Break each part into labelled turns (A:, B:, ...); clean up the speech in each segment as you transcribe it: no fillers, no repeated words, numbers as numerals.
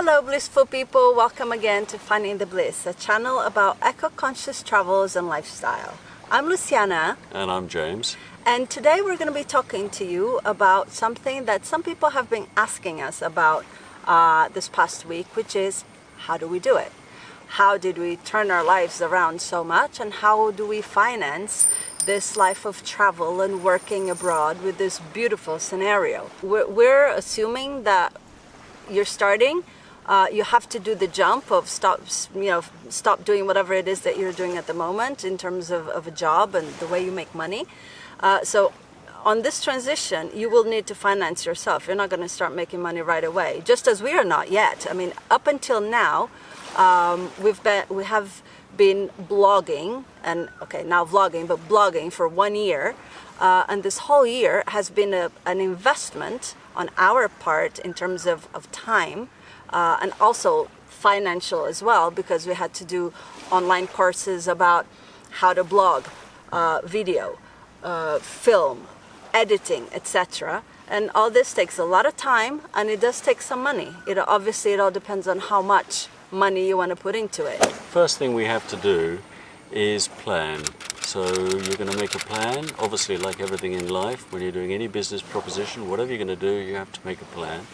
A: Hello blissful people, welcome again to Finding the Bliss, a channel about eco-conscious travels and lifestyle. I'm Luciana.
B: And I'm James.
A: And today we're going to be talking to you about something that some people have been asking us about this past week, which is how do we do it? How did we turn our lives around so much, and how do we finance this life of travel and working abroad with this beautiful scenario? We're assuming that you're starting, you have to do the jump of stop doing whatever it is that you're doing at the moment in terms of a job and the way you make money. So on this transition, you will need to finance yourself. You're not going to start making money right away, just as we are not yet. I mean, up until now, we have been blogging, and now vlogging, but blogging for 1 year. And this whole year has been an investment on our part in terms of time, and also financial as well, because we had to do online courses about how to blog, video, film, editing, etc. And all this takes a lot of time, and it does take some money. It all depends on how much money you want to put into it.
B: First thing we have to do is plan. So you're going to make a plan. Obviously, like everything in life, when you're doing any business proposition, whatever you're going to do, you have to make a plan.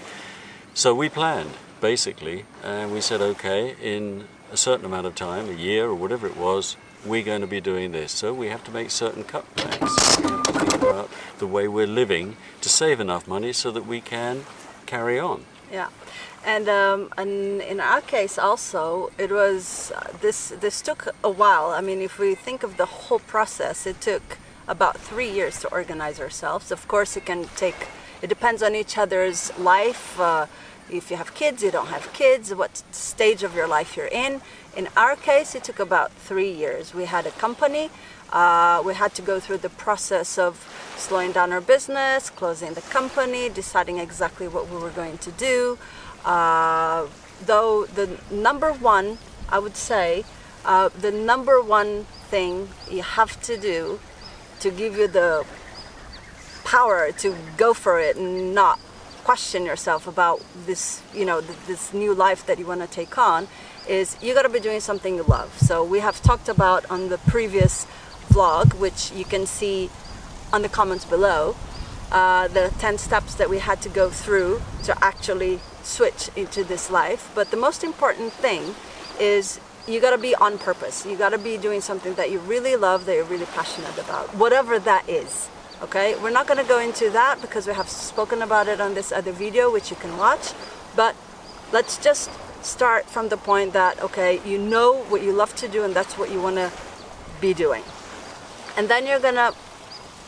B: So we planned, basically, and we said, okay, in a certain amount of time, a year or whatever it was, we're going to be doing this. So we have to make certain cutbacks. We have to think about the way we're living to save enough money so that we can carry on.
A: Yeah. And in our case also, it was this took a while. I mean, if we think of the whole process, it took about 3 years to organize ourselves. Of course, it depends on each other's life. If you have kids, you don't have kids, what stage of your life you're in. In our case, it took about 3 years. We had a company. We had to go through the process of slowing down our business, closing the company, deciding exactly what we were going to do. Though the number one, I would say, the number one thing you have to do to give you the power to go for it and not question yourself about this, this new life that you want to take on, is you got to be doing something you love. So we have talked about on the previous vlog, which you can see on the comments below, the 10 steps that we had to go through to actually switch into this life. But the most important thing is you got to be on purpose. You got to be doing something that you really love, that you're really passionate about, whatever that is. Okay, we're not going to go into that because we have spoken about it on this other video, which you can watch. But let's just start from the point that, okay, you know what you love to do and that's what you want to be doing. And then you're going to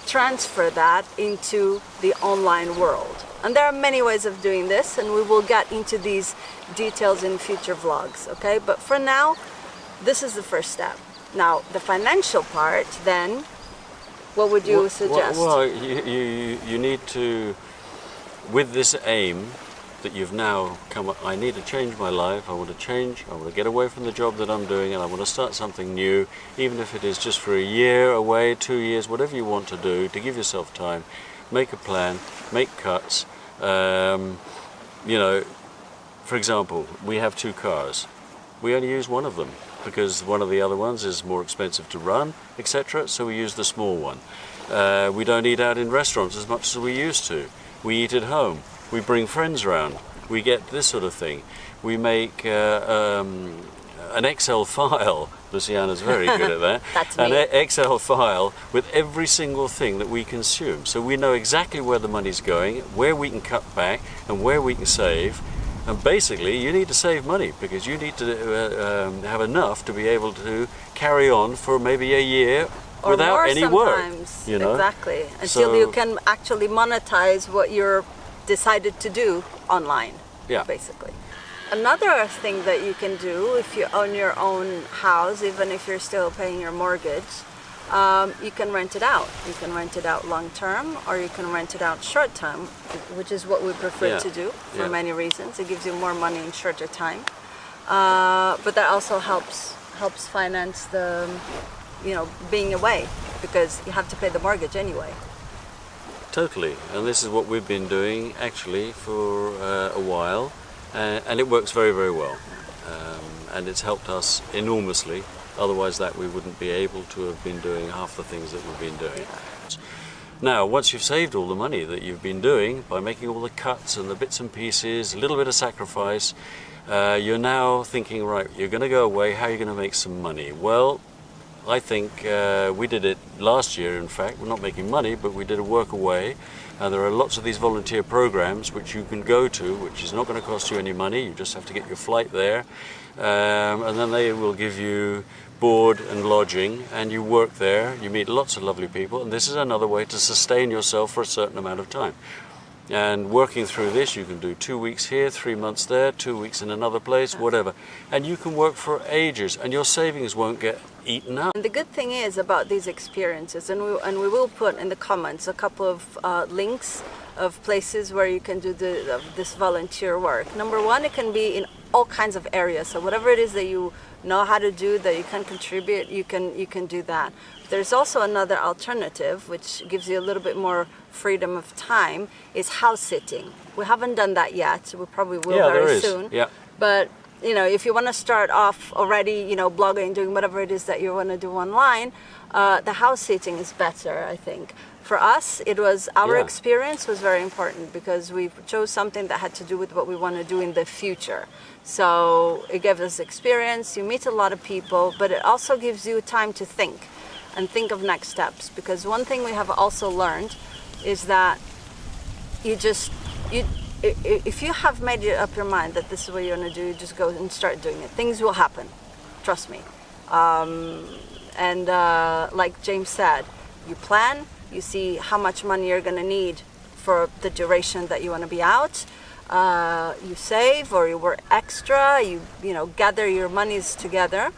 A: transfer that into the online world. And there are many ways of doing this, and we will get into these details in future vlogs, okay? But for now, this is the first step. Now, the financial part, then, what would you suggest?
B: Well, you need to, with this aim that you've now come, I need to change my life, I want to get away from the job that I'm doing, and I want to start something new, even if it is just for a year away, 2 years, whatever you want to do, to give yourself time, make a plan, make cuts. For example, we have 2 cars. We only use one of them because one of the other ones is more expensive to run, etc. So we use the small one. We don't eat out in restaurants as much as we used to. We eat at home. We bring friends around. We get this sort of thing. We make an Excel file. Luciana's very good at that.
A: That's me.
B: An Excel file with every single thing that we consume. So we know exactly where the money's going, where we can cut back, and where we can save. And basically, you need to save money because you need to have enough to be able to carry on for maybe a year
A: or
B: without
A: more
B: any
A: sometimes.
B: work.
A: Exactly. Until you can actually monetize what you're decided to do online.
B: Yeah.
A: Basically. Another thing that you can do if you own your own house, even if you're still paying your mortgage, you can rent it out. You can rent it out long term, or you can rent it out short term, which is what we prefer to do for many reasons. It gives you more money in shorter time, but that also helps finance the, being away, because you have to pay the mortgage anyway.
B: Totally, and this is what we've been doing actually for a while. and it works very, very well. And it's helped us enormously. Otherwise that we wouldn't be able to have been doing half the things that we've been doing. Now, once you've saved all the money that you've been doing by making all the cuts and the bits and pieces, a little bit of sacrifice, you're now thinking, right, you're going to go away, how are you going to make some money? Well, I think we did it last year, in fact. We're not making money, but we did a work away. There are lots of these volunteer programs which you can go to, which is not going to cost you any money. You just have to get your flight there. And then they will give you board and lodging, and you work there. You meet lots of lovely people, and this is another way to sustain yourself for a certain amount of time. And working through this, you can do 2 weeks here, 3 months there, 2 weeks in another place, whatever. And you can work for ages, and your savings won't get eaten up.
A: And the good thing is about these experiences, and we will put in the comments a couple of links of places where you can do this volunteer work. Number one, it can be in all kinds of areas. So whatever it is that you know how to do, that you can contribute, you can do that. There's also another alternative which gives you a little bit more freedom of time, is house sitting. We haven't done that yet. We probably will very soon.
B: Yeah.
A: But you know, if you want to start off already, you know, blogging, doing whatever it is that you want to do online, the house sitting is better, I think. For us, it was our experience was very important because we chose something that had to do with what we want to do in the future. So it gave us experience. You meet a lot of people, but it also gives you time to think and think of next steps. Because one thing we have also learned is that if you have made up your mind that this is what you're going to do, you just go and start doing it. Things will happen. Trust me. Like James said, you plan, you see how much money you're going to need for the duration that you want to be out. You save or you work extra, you gather your monies together.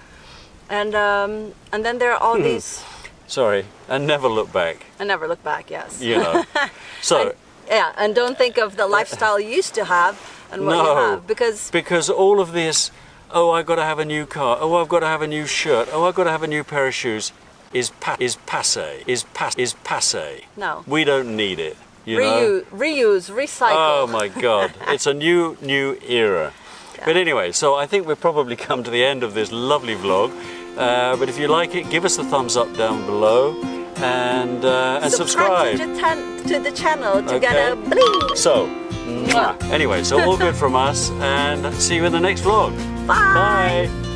A: And then there are all these...
B: Sorry, and never look back.
A: And never look back, yes.
B: You know. So...
A: and don't think of the lifestyle you used to have and what you have,
B: because all of this, oh, I've got to have a new car, oh, I've got to have a new shirt, oh, I've got to have a new pair of shoes, is passé.
A: No.
B: We don't need it.
A: Reuse, recycle.
B: Oh my God, it's a new era.
A: Yeah.
B: But anyway, so I think we've probably come to the end of this lovely vlog. But if you like it, give us a thumbs up down below. And subscribe
A: to the channel to get a bling.
B: So, anyway, so all good from us, and see you in the next vlog.
A: Bye.
B: Bye.